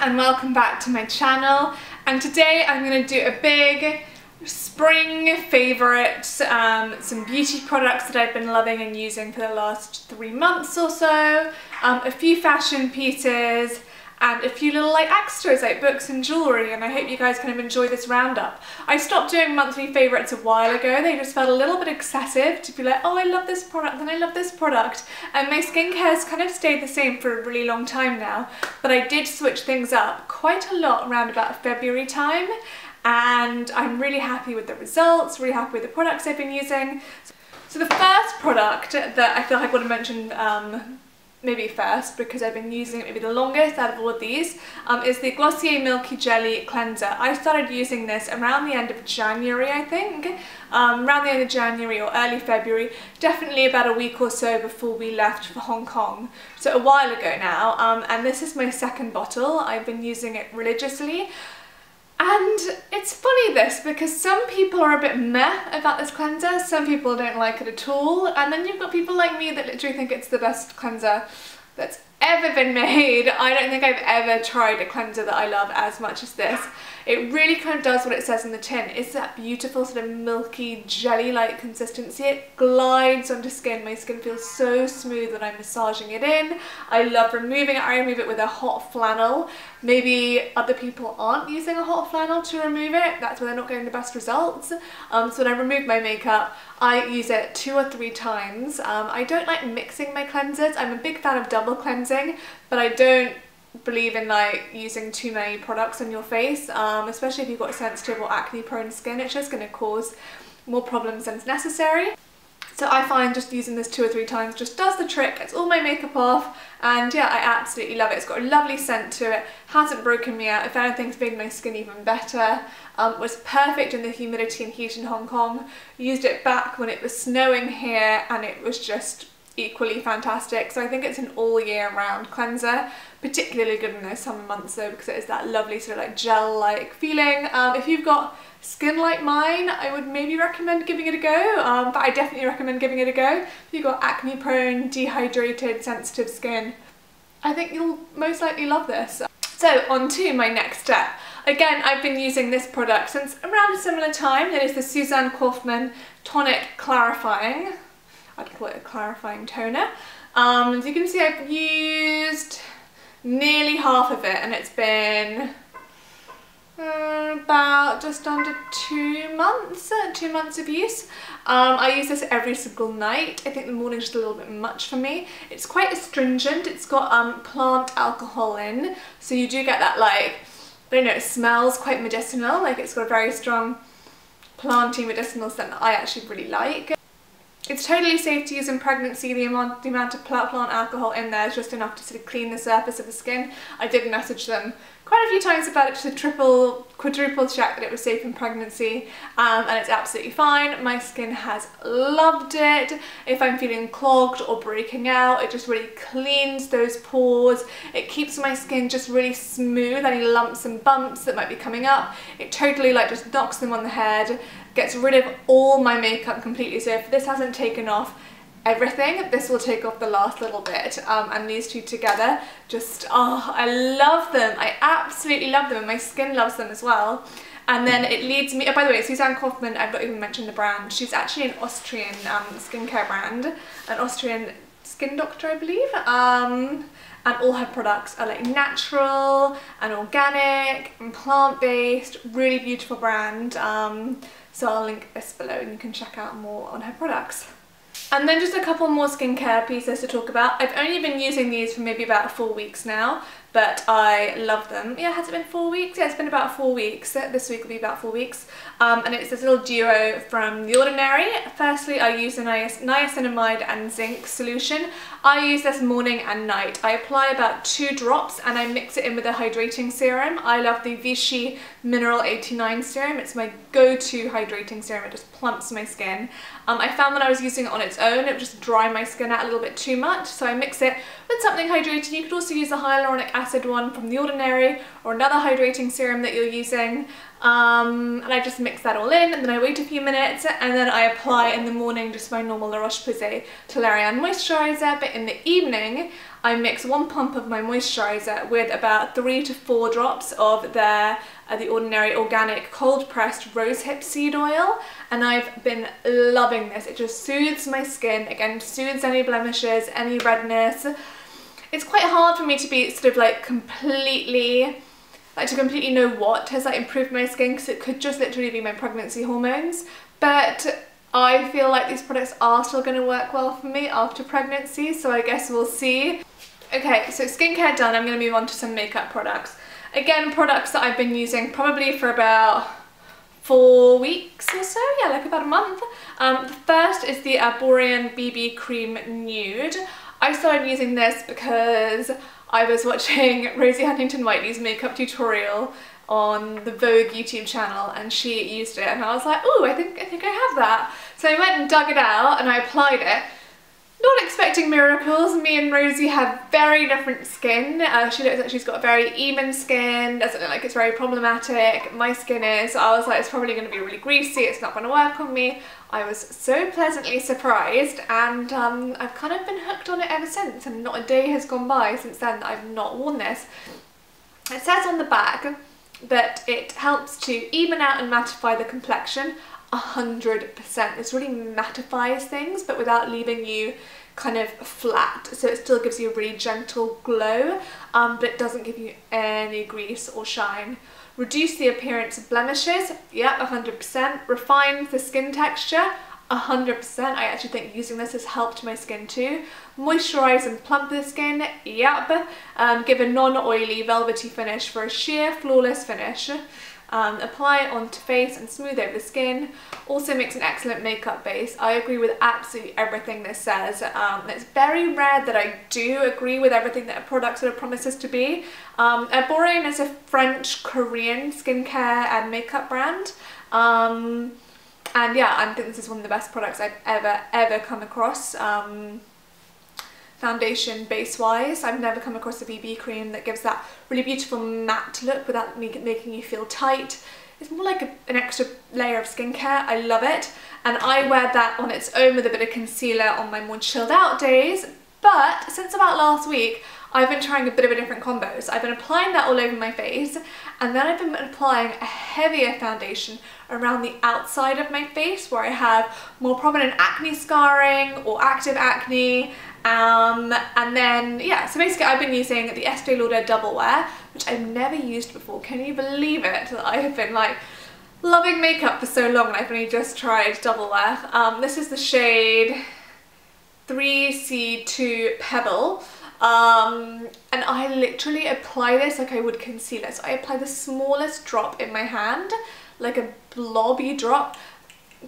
and welcome back to my channel, and today I'm going to do a big spring favourite, some beauty products that I've been loving and using for the last 3 months or so, a few fashion pieces and a few little extras like books and jewellery, and I hope you guys kind of enjoy this roundup. I stopped doing monthly favourites a while ago. They just felt a little bit excessive to be like, oh, I love this product and I love this product, and my skincare has kind of stayed the same for a really long time now, but I did switch things up quite a lot around about February time, and I'm really happy with the results, really happy with the products I've been using. So the first product that I feel like I want to mention maybe first, because I've been using it maybe the longest out of all of these, is the Glossier Milky Jelly Cleanser. I started using this around the end of January, I think, around the end of January or early February, definitely about a week or so before we left for Hong Kong, so a while ago now, and this is my second bottle. I've been using it religiously. And it's funny this, because some people are a bit meh about this cleanser, some people don't like it at all, and then you've got people like me that literally think it's the best cleanser that's ever been made. I don't think I've ever tried a cleanser that I love as much as this. It really kind of does what it says in the tin. It's that beautiful sort of milky jelly-like consistency. It glides onto skin. My skin feels so smooth when I'm massaging it in. I love removing it. I remove it with a hot flannel. Maybe other people aren't using a hot flannel to remove it. That's where they're not getting the best results. So when I remove my makeup, I use it 2 or 3 times. I don't like mixing my cleansers. I'm a big fan of double cleansing, but I don't believe in using too many products on your face, especially if you've got sensitive or acne prone skin. It's just going to cause more problems than is necessary. So I find just using this 2 or 3 times just does the trick, gets all my makeup off, and yeah, I absolutely love it. It's got a lovely scent to it, hasn't broken me out. If anything, it's made my skin even better. Was perfect in the humidity and heat in Hong Kong. Used it back when it was snowing here, and it was just equally fantastic. So I think it's an all year round cleanser, particularly good in those summer months though, because it is that lovely sort of gel-like feeling. If you've got skin like mine, I would maybe recommend giving it a go, but I definitely recommend giving it a go. If you've got acne prone, dehydrated, sensitive skin, I think you'll most likely love this. So on to my next step. Again, I've been using this product since around a similar time. It is the Suzanne Kaufmann Tonic Clarifying. I'd call it a clarifying toner. As you can see, I've used nearly half of it, and it's been about just under 2 months of use. I use this every single night. I think the morning's just a little bit much for me. It's quite astringent. It's got plant alcohol in, so you do get that I don't know, it smells quite medicinal. It's got a very strong planty medicinal scent that I actually really like. It's totally safe to use in pregnancy. The amount of plant alcohol in there is just enough to sort of clean the surface of the skin. I did message them quite a few times about it to quadruple check that it was safe in pregnancy, and it's absolutely fine. My skin has loved it. If I'm feeling clogged or breaking out, it just really cleans those pores. It keeps my skin just really smooth. Any lumps and bumps that might be coming up, it totally just knocks them on the head, gets rid of all my makeup completely. So if this hasn't taken off everything, this will take off the last little bit, and these two together just, oh, I love them. I absolutely love them, and my skin loves them as well. And then it leads me, oh, by the way, Suzanne Kaufmann, I've not even mentioned the brand. She's actually an Austrian skincare brand, an Austrian skin doctor, I believe, and all her products are natural and organic and plant-based, really beautiful brand. So I'll link this below and you can check out more on her products. And then just a couple more skincare pieces to talk about. I've only been using these for maybe about 4 weeks now, but I love them. Yeah, has it been 4 weeks? Yeah, it's been about 4 weeks. This week will be about 4 weeks. And it's this little duo from The Ordinary. Firstly, I use the niacinamide and zinc solution. I use this morning and night. I apply about 2 drops and I mix it in with a hydrating serum. I love the Vichy Mineral 89 serum. It's my go-to hydrating serum. It just plumps my skin. I found that I was using it on its own, it would just dry my skin out a little bit too much, so I mix it with something hydrating. You could also use the hyaluronic acid one from The Ordinary, or another hydrating serum that you're using, and I just mix that all in, and then I wait a few minutes, and then I apply in the morning just my normal La Roche-Posay Toleriane moisturiser. But in the evening I mix 1 pump of my moisturiser with about 3 to 4 drops of their The Ordinary Organic Cold Pressed Rosehip Seed Oil, and I've been loving this. It just soothes my skin, again soothes any blemishes, any redness. It's quite hard for me to be sort of like completely know what has like improved my skin, because it could just literally be my pregnancy hormones, but I feel like these products are still going to work well for me after pregnancy, so I guess we'll see. Okay, so skincare done, I'm going to move on to some makeup products. Again, products that I've been using probably for about 4 weeks or so, yeah, like about a month. The first is the Arborian BB Cream Nude. I started using this because I was watching Rosie Huntington-Whiteley's makeup tutorial on the Vogue YouTube channel, and she used it, and I was like, ooh, I think I have that. So I went and dug it out and I applied it. Not expecting miracles. Me and Rosie have very different skin. She looks like she's got very even skin, doesn't look like it's very problematic. My skin is, so I was like, it's probably going to be really greasy, it's not going to work on me. I was so pleasantly surprised, and I've kind of been hooked on it ever since, and not a day has gone by since then that I've not worn this. It says on the back that it helps to even out and mattify the complexion 100%. This really mattifies things, but without leaving you kind of flat, so it still gives you a really gentle glow, but it doesn't give you any grease or shine. Reduce the appearance of blemishes, yep, 100%. Refines the skin texture, 100%. I actually think using this has helped my skin too. Moisturise and plump the skin, yep. Give a non-oily velvety finish for a sheer flawless finish. Apply it onto face and smooth over the skin. Also makes an excellent makeup base. I agree with absolutely everything this says. It's very rare that I do agree with everything that a product sort of promises to be. Arborian is a French-Korean skincare and makeup brand. And yeah, I think this is one of the best products I've ever come across. Foundation base wise, I've never come across a BB cream that gives that really beautiful matte look without making you feel tight. It's more like an extra layer of skincare. I love it, and I wear that on its own with a bit of concealer on my more chilled out days. But since about last week, I've been trying a bit of a different combo. So I've been applying that all over my face, and then I've been applying a heavier foundation around the outside of my face where I have more prominent acne scarring or active acne. And then, yeah, so basically I've been using the Estee Lauder Double Wear, which I've never used before. Can you believe it that I have been like loving makeup for so long and I've only just tried Double Wear. This is the shade 3C2 Pebble. And I literally apply this like I would concealer. So I apply the smallest drop in my hand, like a blobby drop,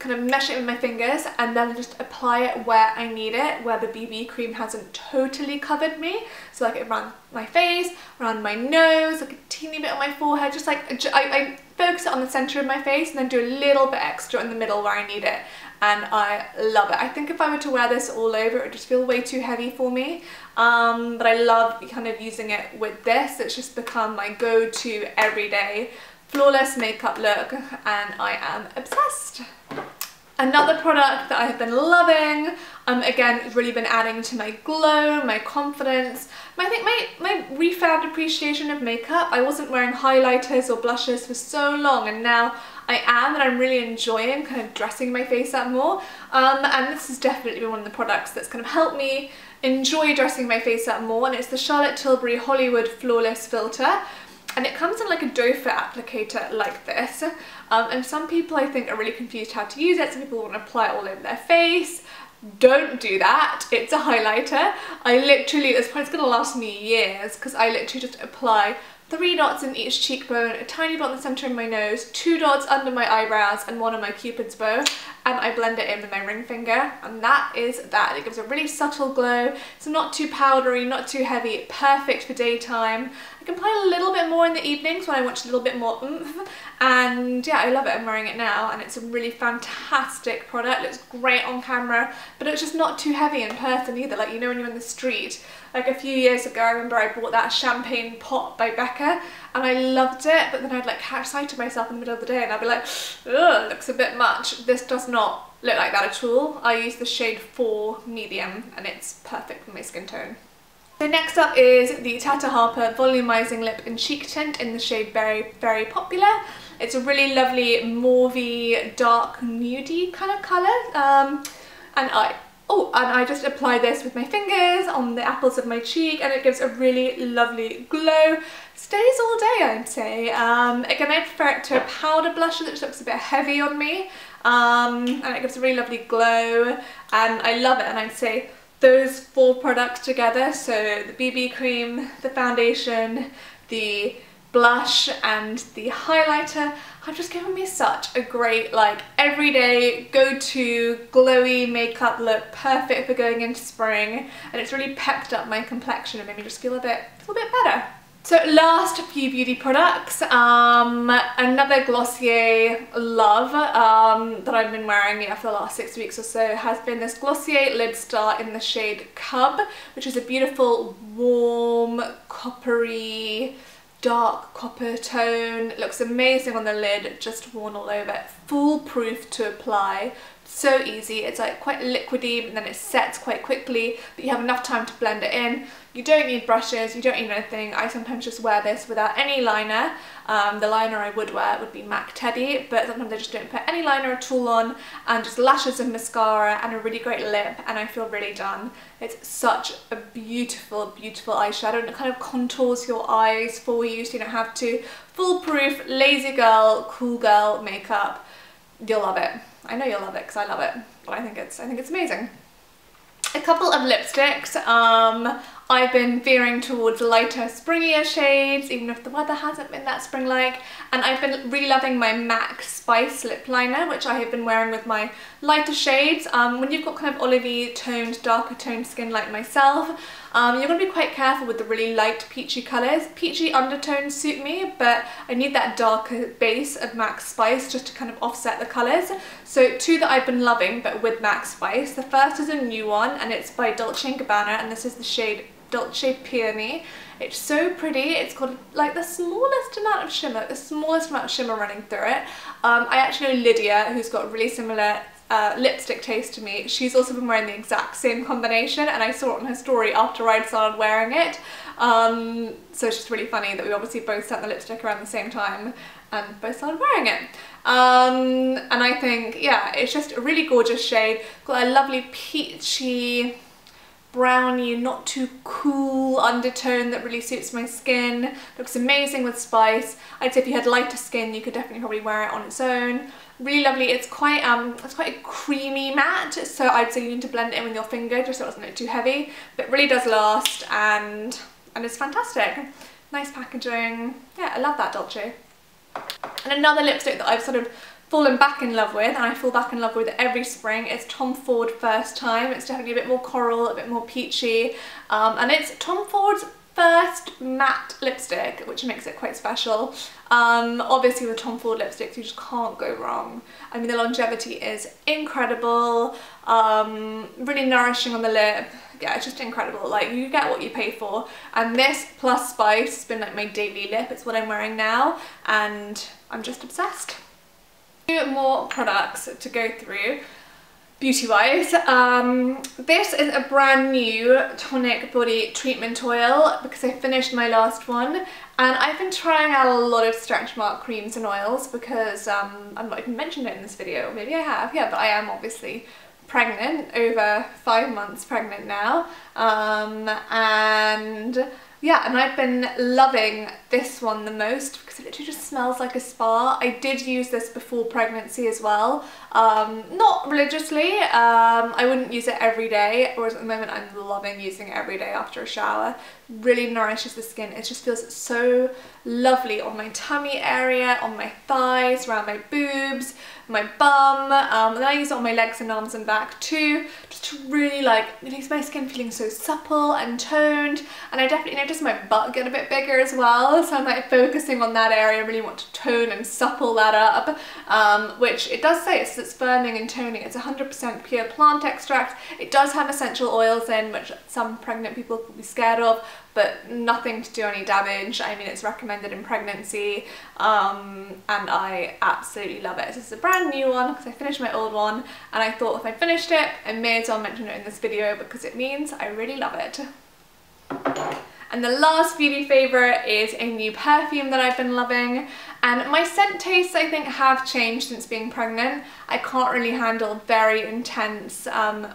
kind of mesh it with my fingers, and then just apply it where I need it, where the BB cream hasn't totally covered me. So like around my face, around my nose, like a teeny bit on my forehead, just like I focus it on the center of my face and then do a little bit extra in the middle where I need it, and I love it. I think if I were to wear this all over, it would just feel way too heavy for me, but I love kind of using it with this. It's just become my go-to everyday flawless makeup look, and I am obsessed. Another product that I have been loving, again, it's really been adding to my glow, my confidence, my refound appreciation of makeup. I wasn't wearing highlighters or blushes for so long, and now I am, and I'm really enjoying kind of dressing my face up more. And this has definitely been one of the products that's kind of helped me enjoy dressing my face up more, and it's the Charlotte Tilbury Hollywood Flawless Filter. And it comes in like a doe foot applicator like this, and some people I think are really confused how to use it. Some people want to apply it all over their face. Don't do that, it's a highlighter. I literally, this point, it's going to last me years, because I literally just apply 3 dots in each cheekbone, a tiny dot in the centre of my nose, 2 dots under my eyebrows and 1 on my cupid's bow, and I blend it in with my ring finger, and that is that. It gives a really subtle glow. It's not too powdery, not too heavy, perfect for daytime. I can apply a little bit more in the evenings when I want a little bit more oomph, and yeah, I love it. I'm wearing it now, and it's a really fantastic product. It looks great on camera, but it's just not too heavy in person either. Like, you know, when you're in the street, like a few years ago, I remember I bought that champagne pot by Becca, and I loved it, but then I'd like catch sight of myself in the middle of the day and I'd be like, ugh, looks a bit much. This does not look like that at all. I use the shade 4 medium, and it's perfect for my skin tone. So next up is the Tata Harper Volumizing Lip and Cheek Tint in the shade Very, Very Popular. It's a really lovely mauvey, dark, nudie kind of colour. And I just apply this with my fingers on the apples of my cheek, and it gives a really lovely glow. Stays all day, I'd say. Again, I prefer it to a powder blush that just looks a bit heavy on me. And it gives a really lovely glow, and I love it. And I'd say those 4 products together, so the BB cream, the foundation, the blush and the highlighter, have just given me such a great, like, everyday go-to glowy makeup look, perfect for going into spring, and it's really pepped up my complexion and made me just feel a bit better. So last few beauty products, another Glossier love that I've been wearing for the last 6 weeks or so has been this Glossier Lid Star in the shade Cub, which is a beautiful, warm, coppery, dark copper tone. It looks amazing on the lid, just worn all over. Foolproof to apply. So easy. It's like quite liquidy, but then it sets quite quickly, but you have enough time to blend it in. You don't need brushes, you don't need anything. I sometimes just wear this without any liner. The liner I would wear would be MAC Teddy, but sometimes I just don't put any liner at all on, and just lashes and mascara and a really great lip, and I feel really done. It's such a beautiful, beautiful eyeshadow, and it kind of contours your eyes for you so you don't have to. Foolproof, lazy girl, cool girl makeup. You'll love it. I know you'll love it because I love it, but I think it's amazing. A couple of lipsticks. I've been veering towards lighter, springier shades, even if the weather hasn't been that spring-like. And I've been really loving my MAC Spice lip liner, which I have been wearing with my lighter shades. When you've got kind of olivey toned, darker toned skin like myself, you're going to be quite careful with the really light peachy colours. Peachy undertones suit me, but I need that darker base of MAC Spice just to kind of offset the colours. So 2 that I've been loving, but with MAC Spice. The first is a new one, and it's by Dolce & Gabbana, and this is the shade Dolce Peony. It's so pretty. It's got like the smallest amount of shimmer, running through it. I actually know Lydia, who's got a really similar lipstick taste to me. She's also been wearing the exact same combination, and I saw it on her story after I'd started wearing it. So it's just really funny that we obviously both sent the lipstick around the same time and both started wearing it. And I think, yeah, it's just a really gorgeous shade. Got a lovely peachy, browny, not too cool undertone that really suits my skin. Looks amazing with Spice. I'd say if you had lighter skin, you could definitely probably wear it on its own. Really lovely. It's quite a creamy matte, so I'd say you need to blend it in with your finger just so it doesn't look too heavy. But it really does last, and it's fantastic. Nice packaging. Yeah, I love that Dolce. And another lipstick that I've sort of fallen back in love with, and I fall back in love with every spring, is Tom Ford First Time. It's definitely a bit more coral, a bit more peachy, and it's Tom Ford's first matte lipstick, which makes it quite special. Obviously with Tom Ford lipsticks you just can't go wrong. I mean, the longevity is incredible, really nourishing on the lip. Yeah, it's just incredible. Like, you get what you pay for, and this plus Spice has been like my daily lip. It's what I'm wearing now, and I'm just obsessed. 2 more products to go through beauty wise. This is a brand new tonic body treatment oil because I finished my last one, and I've been trying out a lot of stretch mark creams and oils because I've not even mentioned it in this video. Maybe I have, yeah, but I am obviously pregnant, over 5 months pregnant now, and yeah, and I've been loving this one the most because it literally just smells like a spa. I did use this before pregnancy as well, not religiously. I wouldn't use it every day, whereas at the moment I'm loving using it every day after a shower. Really nourishes the skin. It just feels so lovely on my tummy area, on my thighs, around my boobs, my bum, and then I use it on my legs and arms and back too, just to really like, it makes my skin feeling so supple and toned. And I definitely noticed my butt get a bit bigger as well, so I'm like focusing on that area. I really want to tone and supple that up, which it does say it's firming and toning. It's 100% pure plant extract. It does have essential oils in, which some pregnant people will be scared of, but nothing to do any damage. I mean, it's recommended in pregnancy, and I absolutely love it. This is a brand new one because I finished my old one, and I thought if I finished it, I may as well mention it in this video because it means I really love it. And the last beauty favourite is a new perfume that I've been loving. And my scent tastes, I think, have changed since being pregnant. I can't really handle very intense,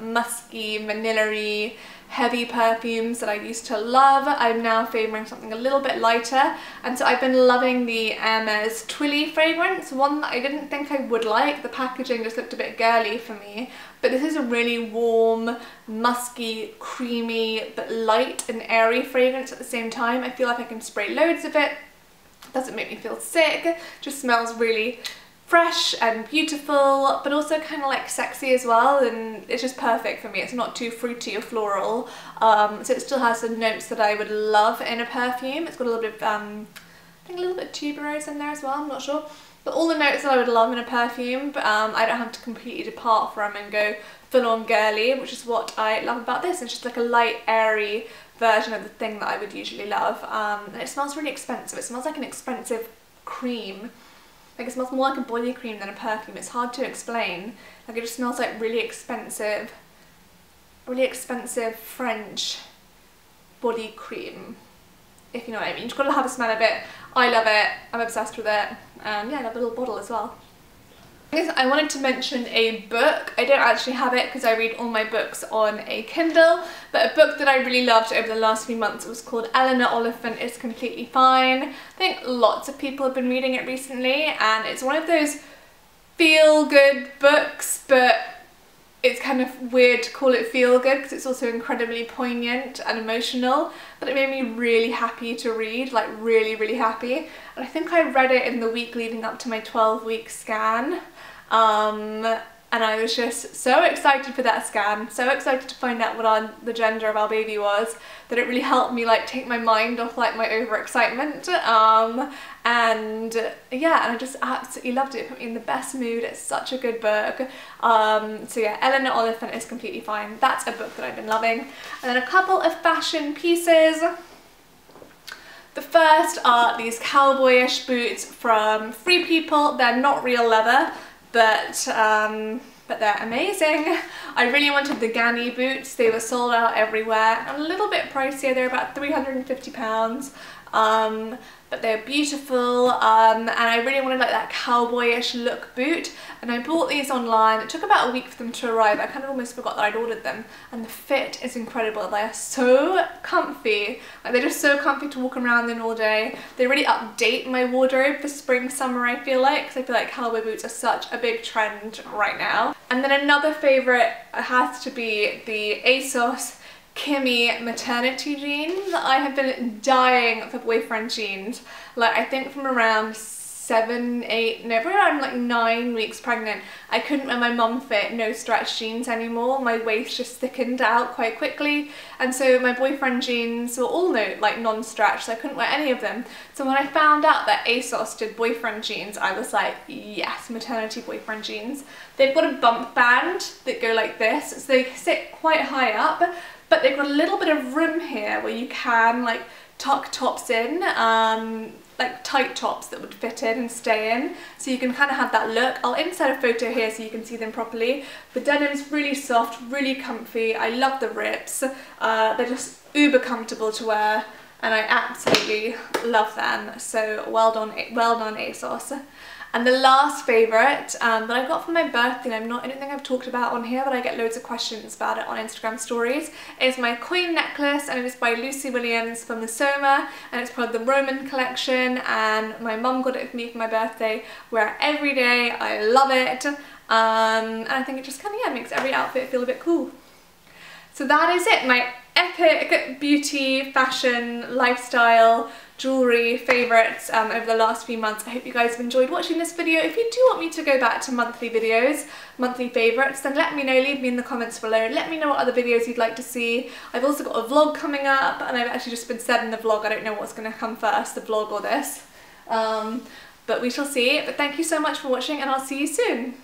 musky, vanilla-y, heavy perfumes that I used to love. I'm now favouring something a little bit lighter, and so I've been loving the Hermes Twilly fragrance, one that I didn't think I would like. The packaging just looked a bit girly for me, but this is a really warm, musky, creamy, but light and airy fragrance at the same time. I feel like I can spray loads of it. Doesn't make me feel sick, just smells really fresh and beautiful, but also kind of like sexy as well, and it's just perfect for me. It's not too fruity or floral, so it still has the notes that I would love in a perfume. It's got a little bit of, I think a little bit of tuberose in there as well, I'm not sure. But all the notes that I would love in a perfume, but I don't have to completely depart from and go full on girly, which is what I love about this. It's just like a light, airy version of the thing that I would usually love, and it smells really expensive. It smells like an expensive cream. Like it smells more like a body cream than a perfume. It's hard to explain. Like it just smells like really expensive French body cream, if you know what I mean. You've got to have a smell of it. I love it. I'm obsessed with it. And yeah, I love the little bottle as well. I wanted to mention a book. I don't actually have it because I read all my books on a Kindle, but a book that I really loved over the last few months was called Eleanor Oliphant is Completely Fine. I think lots of people have been reading it recently, and it's one of those feel-good books, but it's kind of weird to call it feel-good because it's also incredibly poignant and emotional, but it made me really happy to read, like really, really happy. And I think I read it in the week leading up to my 12-week scan. And I was just so excited for that scan, so excited to find out what the gender of our baby was, that it really helped me like take my mind off like my overexcitement. And yeah, and I just absolutely loved it. It put me in the best mood. It's such a good book. So yeah, Eleanor Oliphant is Completely Fine. That's a book that I've been loving. And then a couple of fashion pieces. The first are these cowboyish boots from Free People. They're not real leather, but they're amazing. I really wanted the Ganni boots. They were sold out everywhere. A little bit pricier. They're about £350. But they're beautiful, and I really wanted like that cowboyish look boot, and I bought these online. It took about a week for them to arrive. I kind of almost forgot that I'd ordered them, and the fit is incredible. They are so comfy. Like they're just so comfy to walk around in all day. They really update my wardrobe for spring, summer, I feel like, because I feel like cowboy boots are such a big trend right now. And then another favourite has to be the ASOS Kimmy maternity jeans. I have been dying for boyfriend jeans, like I think from around 7, 8, no, probably around like 9 weeks pregnant. I couldn't wear my mum fit no stretch jeans anymore. My waist just thickened out quite quickly, and so my boyfriend jeans were all non-stretch, so I couldn't wear any of them. So when I found out that ASOS did boyfriend jeans, I was like, yes, maternity boyfriend jeans. They've got a bump band that go like this, so they sit quite high up, but they've got a little bit of room here where you can like tuck tops in, like tight tops that would fit in and stay in, so you can kind of have that look. I'll insert a photo here so you can see them properly. The denim's really soft, really comfy. I love the rips. They're just uber comfortable to wear, and I absolutely love them. So well done ASOS. And the last favourite that I got for my birthday, and I don't think I've talked about on here, but I get loads of questions about it on Instagram stories, is my coin necklace, and it is by Lucy Williams from the Soma, and it's part of the Roman collection, and my mum got it for me for my birthday. Wear it every day. I love it, and I think it just kind of makes every outfit feel a bit cool. So that is it, my epic beauty, fashion, lifestyle, jewellery favourites over the last few months. I hope you guys have enjoyed watching this video. If you do want me to go back to monthly videos, monthly favourites, then let me know, leave me in the comments below. Let me know what other videos you'd like to see. I've also got a vlog coming up, and I've actually just been said in the vlog, I don't know what's going to come first, the vlog or this. But we shall see. But thank you so much for watching, and I'll see you soon.